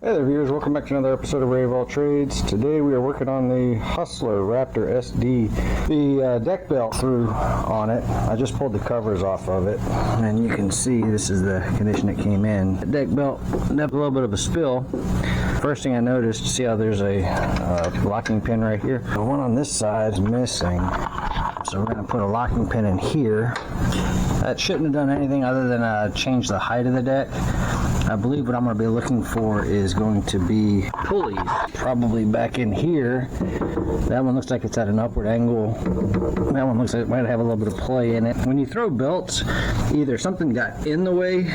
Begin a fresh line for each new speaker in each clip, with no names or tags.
Hey there viewers, welcome back to another episode of Ray of All Trades. Today we are working on the Hustler Raptor SD. The deck belt threw on it. I just pulled the covers off of it and you can see this is the condition it came in. The deck belt left a little bit of a spill. First thing I noticed, see how there's a locking pin right here? The one on this side is missing. So we're going to put a locking pin in here. That shouldn't have done anything other than change the height of the deck. I believe what I'm going to be looking for is going to be pulleys, probably back in here. That one looks like it's at an upward angle. That one looks like it might have a little bit of play in it. When you throw belts, either something got in the way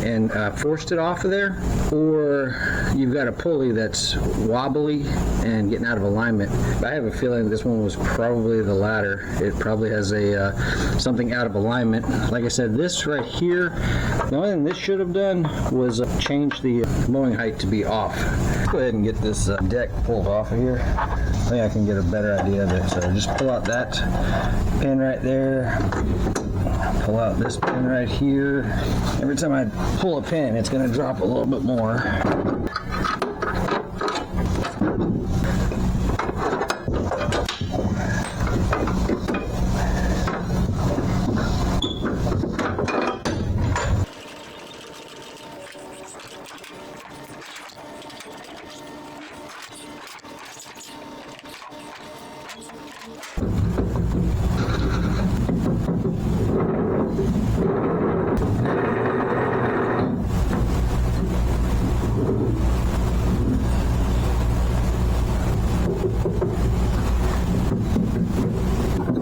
and forced it off of there, or you've got a pulley that's wobbly and getting out of alignment. I have a feeling this one was probably the latter. It probably has a something out of alignment. Like I said, this right here, the only thing this should have done was change the mowing height to be off. Let's go ahead and get this deck pulled off of here. I think I can get a better idea of it. So just pull out that pin right there. Pull out this pin right here. Every time I pull a pin, it's going to drop a little bit more.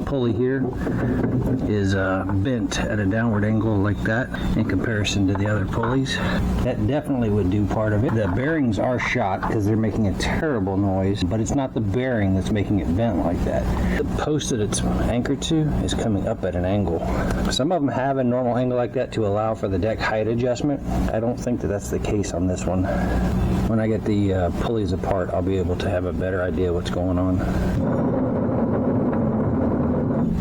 Pulley here is bent at a downward angle like that in comparison to the other pulleys. That definitely would do part of it. The bearings are shot because they're making a terrible noise, but it's not the bearing that's making it bent like that. The post that it's anchored to is coming up at an angle. Some of them have a normal angle like that to allow for the deck height adjustment. I don't think that that's the case on this one. When I get the pulleys apart, I'll be able to have a better idea what's going on.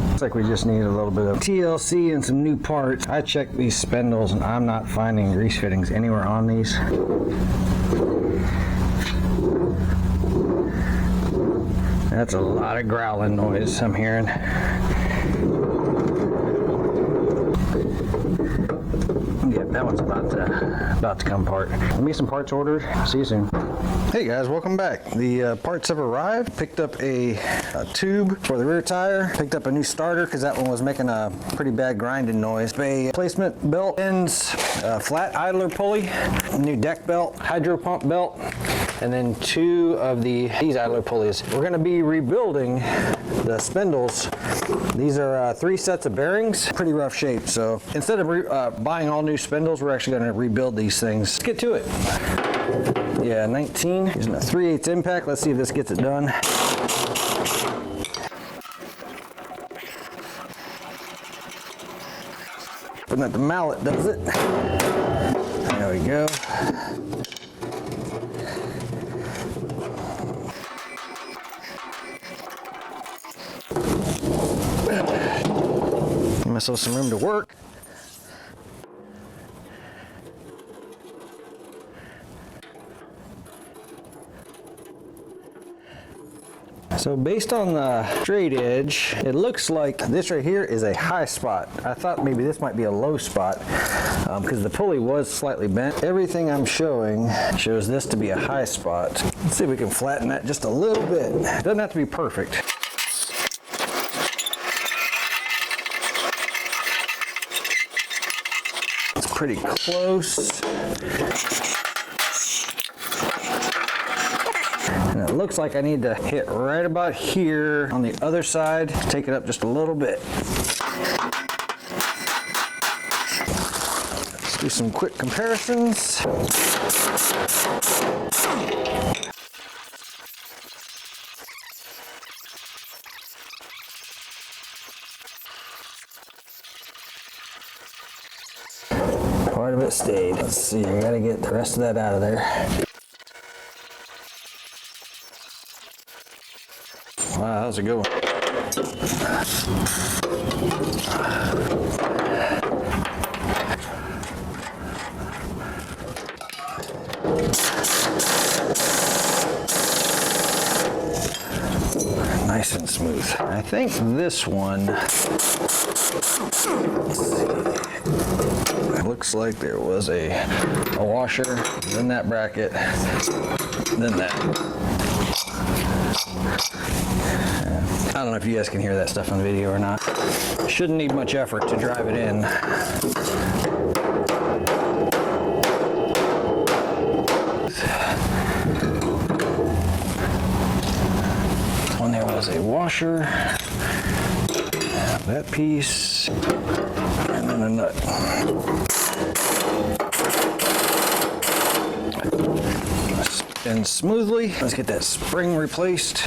Looks like we just need a little bit of TLC and some new parts. I checked these spindles and I'm not finding grease fittings anywhere on these. That's a lot of growling noise I'm hearing. Yeah, that one's about to come apart. Let me some parts ordered. See you soon. Hey guys, welcome back. The parts have arrived. Picked up a tube for the rear tire. Picked up a new starter because that one was making a pretty bad grinding noise. A placement belt ends, flat idler pulley, a new deck belt, hydro pump belt, and then two of these idler pulleys. We're going to be rebuilding the spindles. These are 3 sets of bearings, pretty rough shape. So instead of buying all new spindles, we're actually going to rebuild these things. Let's get to it. Yeah, 19, using a 3/8 impact. Let's see if this gets it done. But not the mallet does it. There we go. Give myself some room to work. So based on the straight edge, it looks like this right here is a high spot. I thought maybe this might be a low spot because the pulley was slightly bent. Everything I'm showing shows this to be a high spot. Let's see if we can flatten that just a little bit. It doesn't have to be perfect. It's pretty close. And it looks like I need to hit right about here on the other side, take it up just a little bit. Let's do some quick comparisons. Part of it stayed. Let's see, I gotta get the rest of that out of there. Wow, that was a good one. nice and smooth. I think this one, looks like there was a washer, then that bracket, then that. I don't know if you guys can hear that stuff on the video or not. Shouldn't need much effort to drive it in. When there was a washer, that piece, and then a nut. Spin smoothly. Let's get that spring replaced.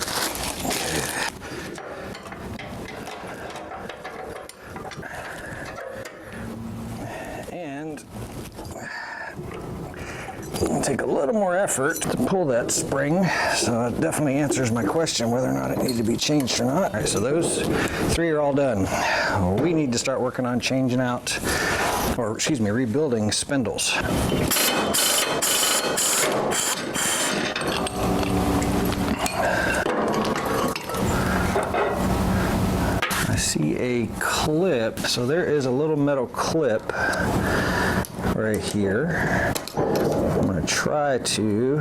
And it'll take a little more effort to pull that spring, so it definitely answers my question whether or not it needs to be changed or not. All right, so those three are all done. We need to start working on changing out, or excuse me, rebuilding spindles. I see a clip, so there is a little metal clip right here. I'm going to try to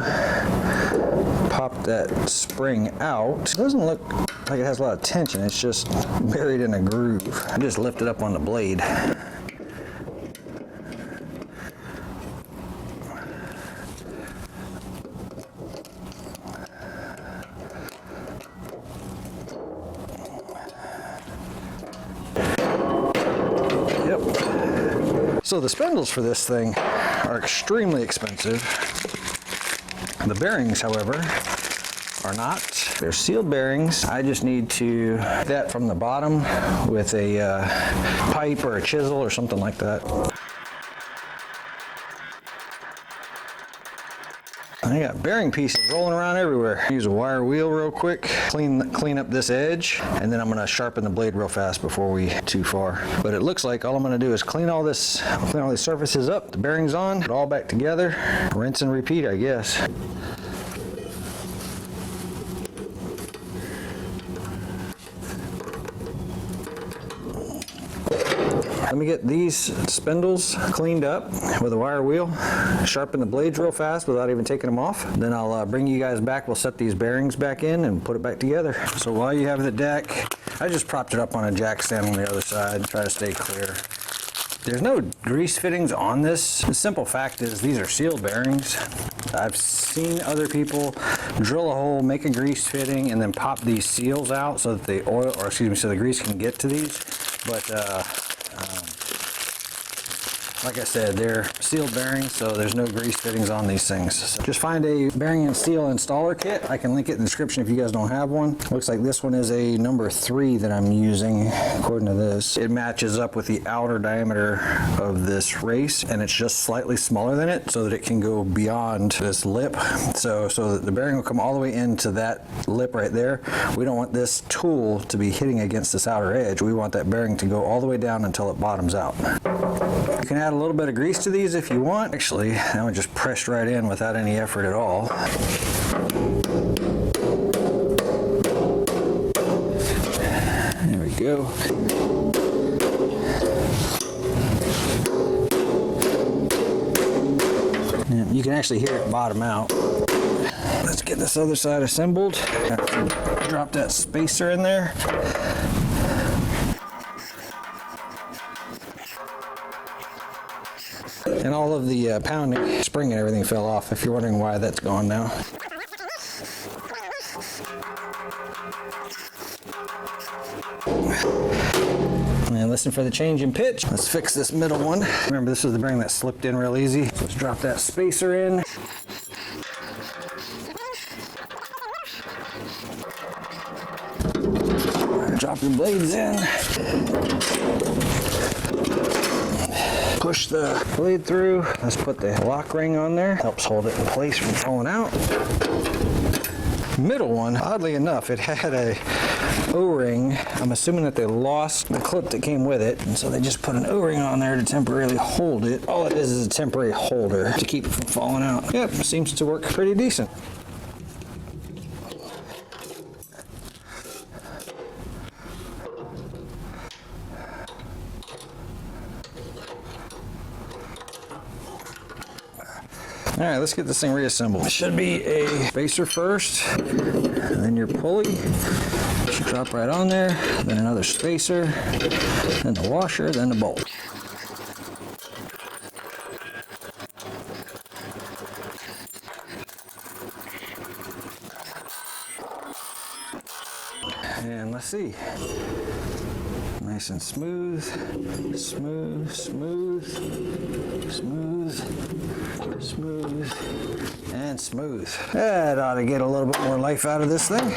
pop that spring out. It doesn't look like it has a lot of tension, it's just buried in a groove. I just lift it up on the blade. So the spindles for this thing are extremely expensive. The bearings, however, are not. They're sealed bearings. I just need to get that from the bottom with a pipe or a chisel or something like that. I got bearing pieces rolling around everywhere. Use a wire wheel real quick, clean up this edge, and then I'm gonna sharpen the blade real fast before we get too far. But it looks like all I'm gonna do is clean all these surfaces up, the bearings on, put it all back together, rinse and repeat, I guess. Let me get these spindles cleaned up with a wire wheel, sharpen the blades real fast without even taking them off. Then I'll bring you guys back. We'll set these bearings back in and put it back together. So while you have the deck, I just propped it up on a jack stand on the other side, try to stay clear. There's no grease fittings on this. The simple fact is these are sealed bearings. I've seen other people drill a hole, make a grease fitting, and then pop these seals out so that the oil, or excuse me, so the grease can get to these. But like I said, they're sealed bearings, so there's no grease fittings on these things. So just find a bearing and steel installer kit. I can link it in the description if you guys don't have one. Looks like this one is a number 3 that I'm using, according to this. It matches up with the outer diameter of this race, and it's just slightly smaller than it so that it can go beyond this lip. So that the bearing will come all the way into that lip right there. We don't want this tool to be hitting against this outer edge. We want that bearing to go all the way down until it bottoms out. You can add a little bit of grease to these if you want. Actually, that one just pressed right in without any effort at all. There we go. And you can actually hear it bottom out. Let's get this other side assembled. Drop that spacer in there. And all of the pounding, spring and everything fell off, if you're wondering why that's gone now. And listen for the change in pitch. Let's fix this middle one. Remember, this is the bearing that slipped in real easy. So let's drop that spacer in. Drop your blades in. Push the blade through. Let's put the lock ring on there. Helps hold it in place from falling out. Middle one, oddly enough, it had a O-ring. I'm assuming that they lost the clip that came with it, and so they just put an O-ring on there to temporarily hold it. All it is a temporary holder to keep it from falling out. Yep, seems to work pretty decent. Alright, let's get this thing reassembled. It should be a spacer first, and then your pulley. Should drop right on there, then another spacer, then the washer, then the bolt. And let's see. Nice and smooth, smooth, smooth, smooth, smooth, and smooth. That ought to get a little bit more life out of this thing.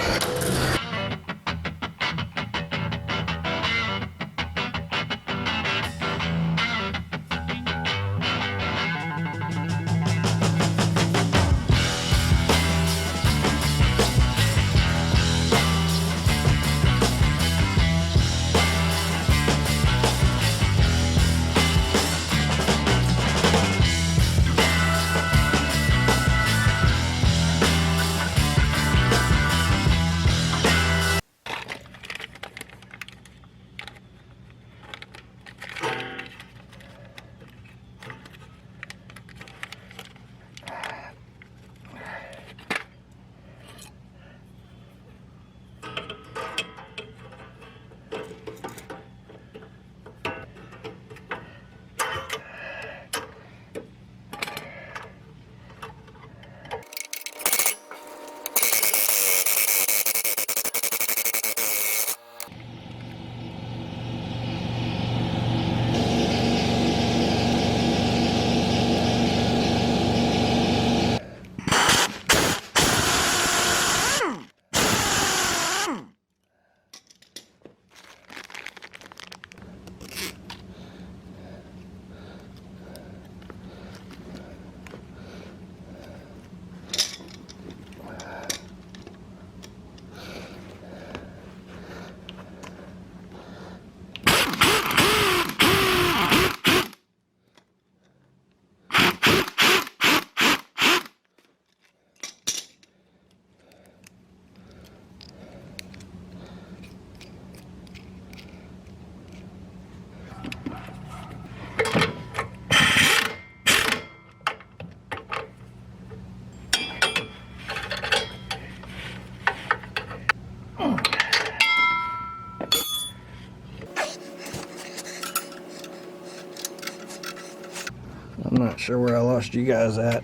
I'm not sure where I lost you guys at.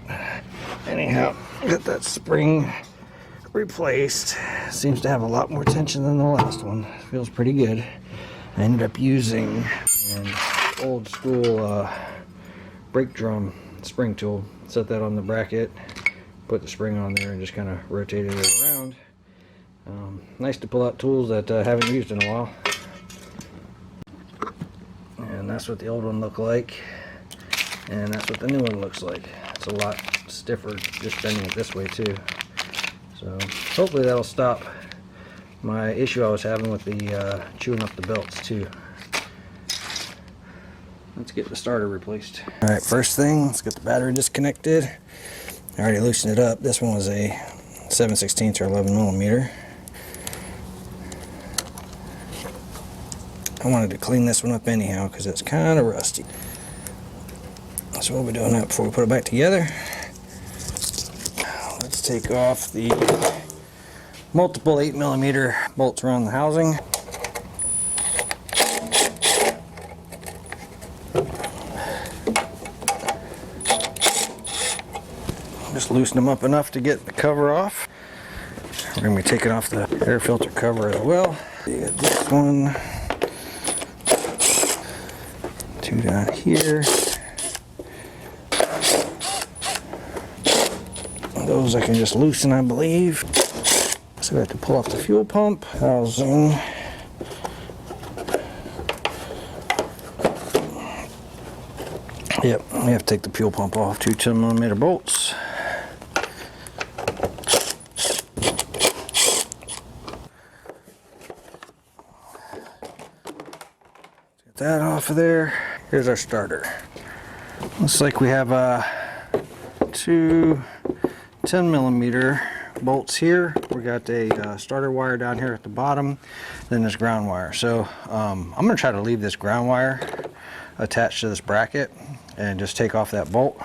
Anyhow, got that spring replaced. Seems to have a lot more tension than the last one. Feels pretty good. I ended up using an old school brake drum spring tool. Set that on the bracket, put the spring on there, and just kind of rotated it around. Nice to pull out tools that I haven't used in a while. And that's what the old one looked like. And that's what the new one looks like. It's a lot stiffer just bending it this way too. So hopefully that'll stop my issue I was having with the chewing up the belts too. Let's get the starter replaced. Alright, first thing, let's get the battery disconnected. I already loosened it up. This one was a 7/16 or 11mm. I wanted to clean this one up anyhow because it's kind of rusty. So we'll be doing that before we put it back together. Let's take off the multiple 8mm bolts around the housing. Just loosen them up enough to get the cover off. We're going to be taking off the air filter cover as well. You got this one, two down here. Those I can just loosen, I believe. So we have to pull off the fuel pump housing. Yep, we have to take the fuel pump off. Two 10mm bolts. Get that off of there. Here's our starter. Looks like we have two 10mm bolts here. We got a starter wire down here at the bottom, then this ground wire. So I'm going to try to leave this ground wire attached to this bracket and just take off that bolt.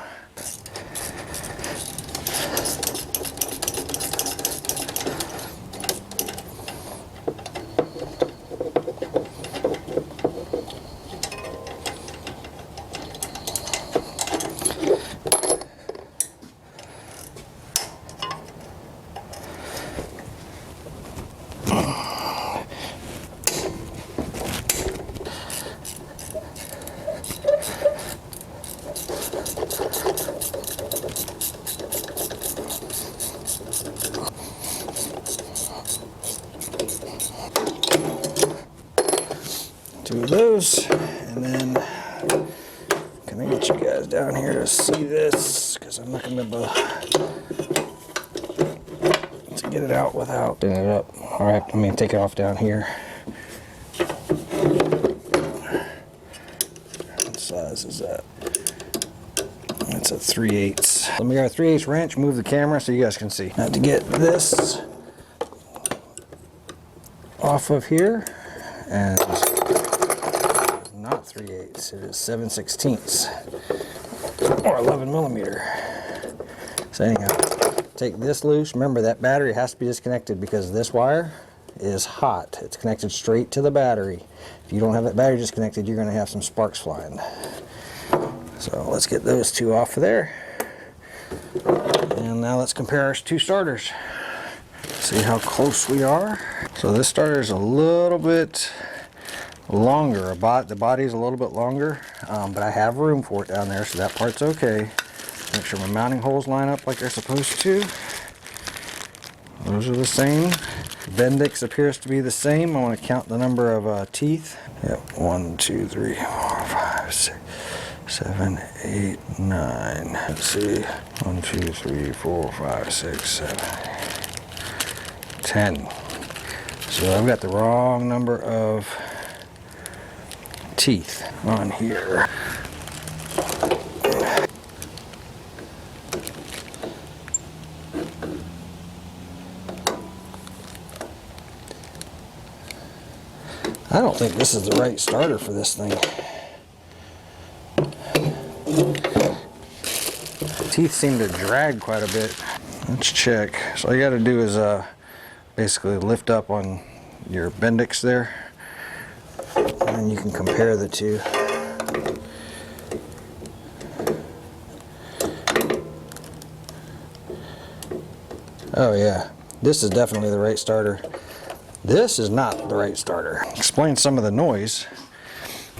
2 of those, and then can I get you guys down here to see this, because I'm not going to be able to get it out without doing it up. All right, I mean take it off down here. What size is that? It's a 3/8. Let me get a 3/8 wrench, move the camera so you guys can see. Now to get this off of here, and not 3/8, it is 7/16 or 11 millimeter. So anyhow, take this loose. Remember that battery has to be disconnected because this wire is hot. It's connected straight to the battery. If you don't have that battery disconnected, you're going to have some sparks flying. So let's get those 2 off of there. And now let's compare our 2 starters. See how close we are. So this starter is a little bit longer. The body's a little bit longer, but I have room for it down there, so that part's okay. Make sure my mounting holes line up like they're supposed to. Those are the same. Bendix appears to be the same. I want to count the number of teeth. Yep, 1, 2, 3, 4, 5, 6, 7, 8, 9. Let's see. 1, 2, 3, 4, 5, 6, 7, 10. So I've got the wrong number of teeth on here. I don't think this is the right starter for this thing. Teeth seem to drag quite a bit. Let's check. So all you got to do is basically lift up on your Bendix there, and you can compare the 2. Oh yeah, this is definitely the right starter. This is not the right starter. Explain some of the noise.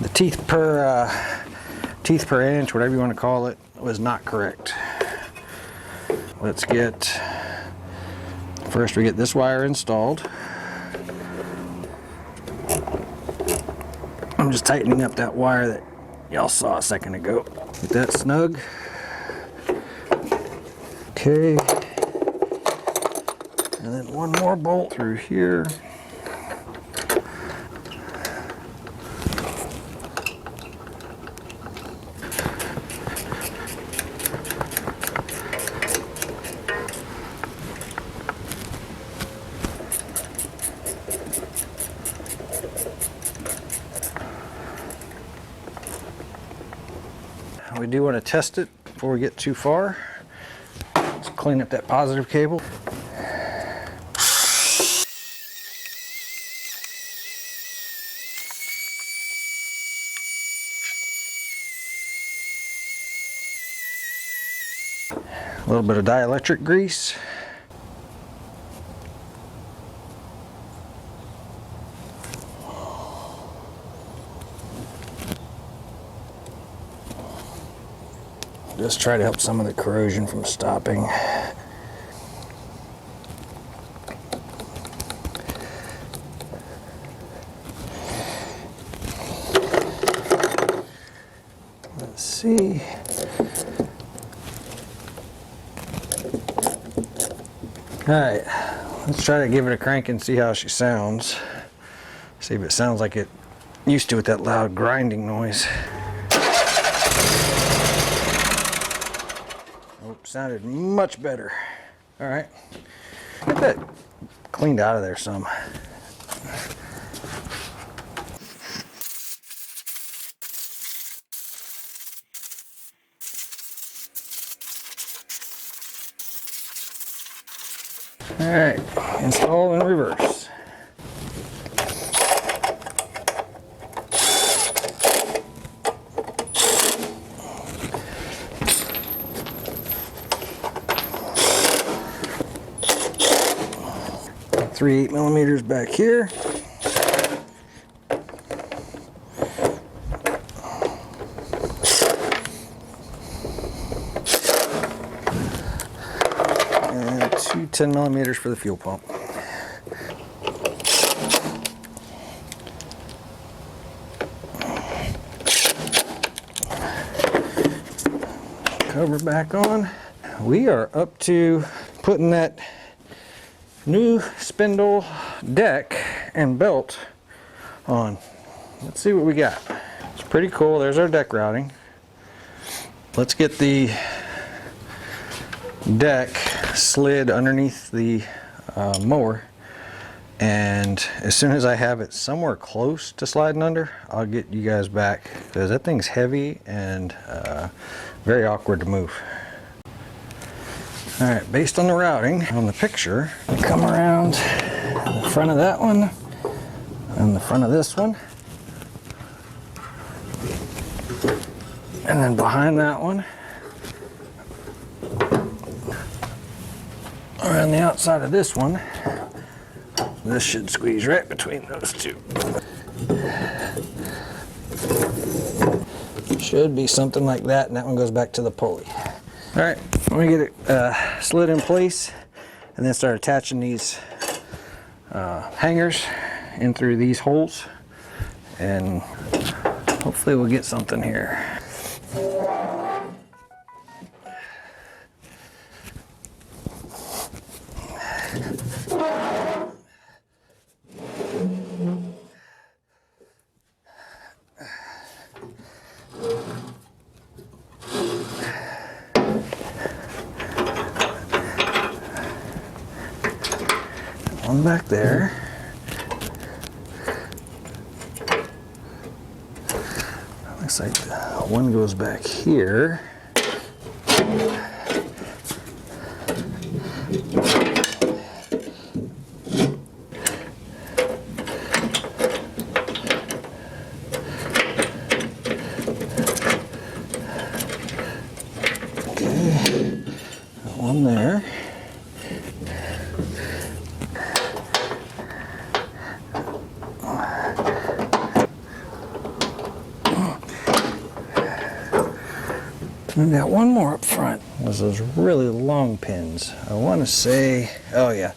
The teeth per inch, whatever you want to call it, was not correct. Let's get, first we get this wire installed. I'm just tightening up that wire that y'all saw a second ago. Get that snug. Okay. And then one more bolt through here. We do want to test it before we get too far. Let's clean up that positive cable. A little bit of dielectric grease. Just try to help some of the corrosion from stopping. Let's see. Alright, let's try to give it a crank and see how she sounds. See if it sounds like it used to with that loud grinding noise. Sounded much better. All right, get that cleaned out of there some. All right, install in reverse. Three 8 millimeters back here. And 2 10 millimeters for the fuel pump. cover back on. We are up to putting that new spindle deck and belt on. Let's see what we got. It's pretty cool. There's our deck routing. Let's get the deck slid underneath the mower, and as soon as I have it somewhere close to sliding under, I'll get you guys back, because that thing's heavy and very awkward to move. Alright, based on the routing on the picture, come around the front of that one and the front of this one, and then behind that one, around the outside of this one. This should squeeze right between those two. Should be something like that, and that one goes back to the pulley. All right, let me get it slid in place and then start attaching these hangers in through these holes, and hopefully we'll get something here. One back there. Looks like one goes back here. Okay, one there. We've got one more up front. There's those really long pins. I want to say, oh yeah,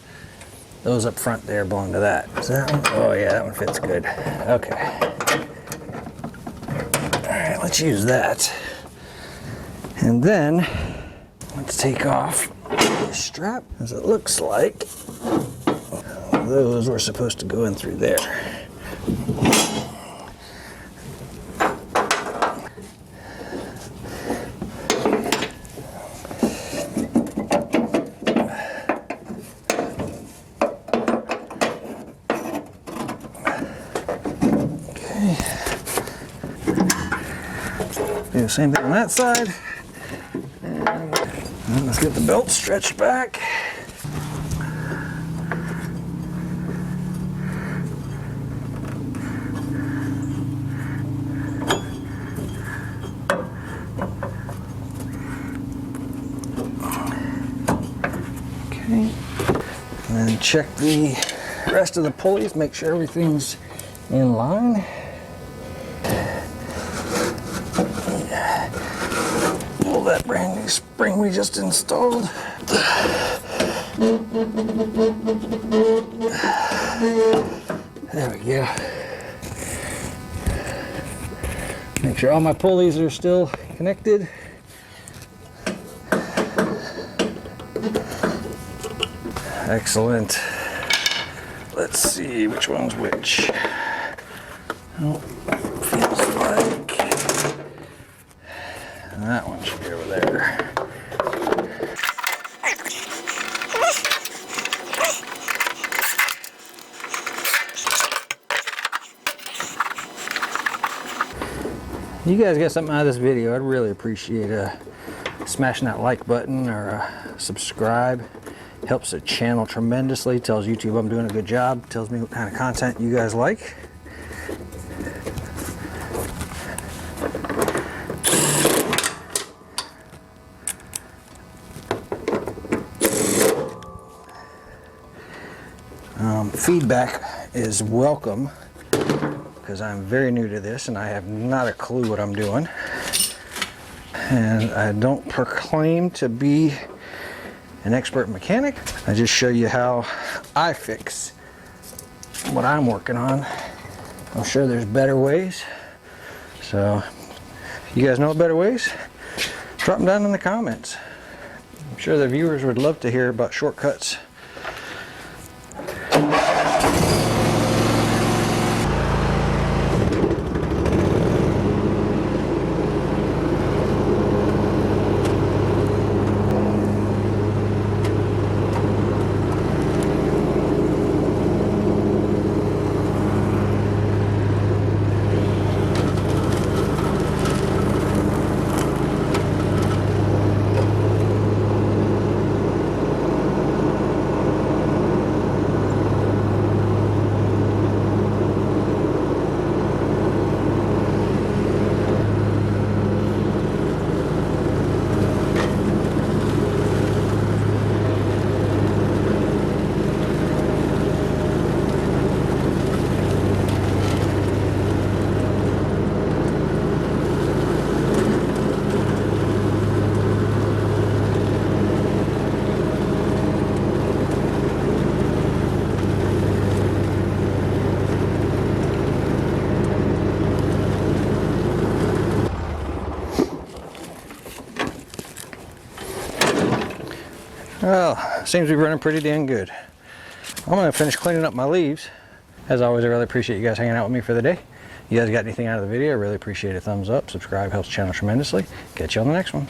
those up front there belong to that. Is that one? Oh yeah, that one fits good. Okay. All right, let's use that. And then let's take off this strap, as it looks like those were supposed to go in through there. Do the same thing on that side. And let's get the belt stretched back. Okay. And then check the rest of the pulleys, make sure everything's in line. Pull that brand new spring we just installed. There we go. Make sure all my pulleys are still connected. Excellent. Let's see which one's which. Oh, feels like that one should be over there. You guys get something out of this video, I'd really appreciate smashing that like button or subscribe. Helps the channel tremendously, tells YouTube I'm doing a good job, tells me what kind of content you guys like. Feedback is welcome, because I'm very new to this and I have not a clue what I'm doing. And I don't proclaim to be an expert mechanic. I just show you how I fix what I'm working on. I'm sure there's better ways. So if you guys know better ways, Drop them down in the comments. I'm sure the viewers would love to hear about shortcuts. Well, seems to be running pretty dang good. I'm going to finish cleaning up my leaves. As always, I really appreciate you guys hanging out with me for the day. You guys got anything out of the video, I really appreciate a thumbs up. Subscribe helps the channel tremendously. Catch you on the next one.